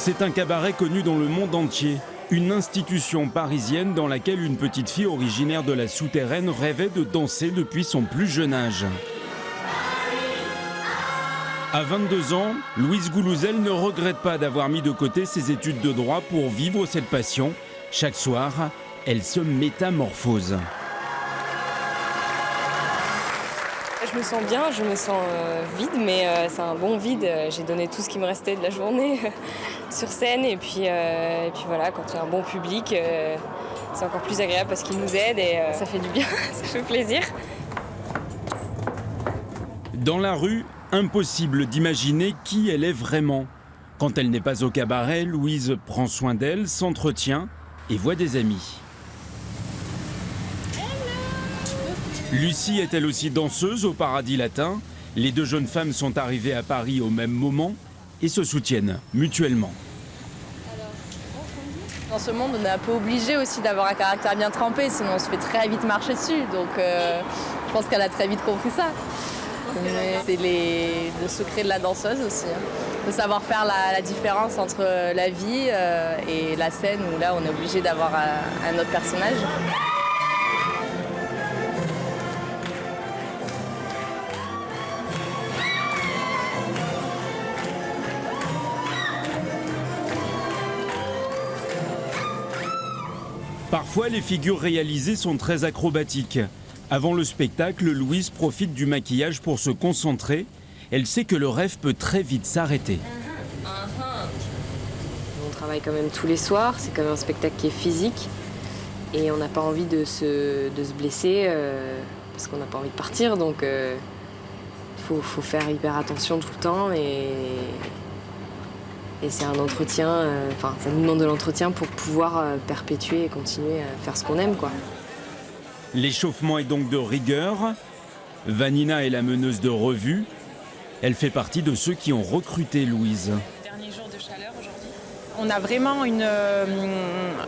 C'est un cabaret connu dans le monde entier. Une institution parisienne dans laquelle une petite fille originaire de la souterraine rêvait de danser depuis son plus jeune âge. À 22 ans, Louise Goulouzel ne regrette pas d'avoir mis de côté ses études de droit pour vivre cette passion. Chaque soir, elle se métamorphose. Je me sens bien, je me sens vide, mais c'est un bon vide. J'ai donné tout ce qui me restait de la journée sur scène. Et puis voilà, quand il y a un bon public, c'est encore plus agréable parce qu'il nous aide et ça fait du bien, ça fait plaisir. Dans la rue, impossible d'imaginer qui elle est vraiment. Quand elle n'est pas au cabaret, Louise prend soin d'elle, s'entretient et voit des amis. Lucie est elle aussi danseuse au Paradis Latin. Les deux jeunes femmes sont arrivées à Paris au même moment et se soutiennent mutuellement. Dans ce monde, on est un peu obligé aussi d'avoir un caractère bien trempé, sinon on se fait très vite marcher dessus. Donc je pense qu'elle a très vite compris ça. C'est le secret de la danseuse aussi, hein. De savoir faire la différence entre la vie et la scène où là on est obligé d'avoir un autre personnage. Parfois, les figures réalisées sont très acrobatiques. Avant le spectacle, Louise profite du maquillage pour se concentrer. Elle sait que le rêve peut très vite s'arrêter. On travaille quand même tous les soirs, c'est quand même un spectacle qui est physique. Et on n'a pas envie de se blesser parce qu'on n'a pas envie de partir. Donc il faut faire hyper attention tout le temps. Et c'est un entretien, ça nous demande de l'entretien pour pouvoir perpétuer et continuer à faire ce qu'on aime, quoi. L'échauffement est donc de rigueur. Vanina est la meneuse de revue. Elle fait partie de ceux qui ont recruté Louise. Dernier jour de chaleur aujourd'hui. On a vraiment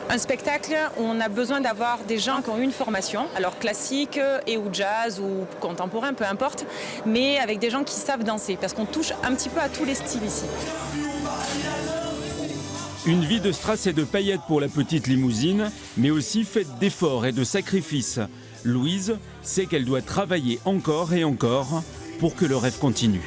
un spectacle où on a besoin d'avoir des gens qui ont eu une formation, alors classique et ou jazz ou contemporain, peu importe, mais avec des gens qui savent danser, parce qu'on touche un petit peu à tous les styles ici. Une vie de strass et de paillettes pour la petite limousine, mais aussi faite d'efforts et de sacrifices. Louise sait qu'elle doit travailler encore et encore pour que le rêve continue.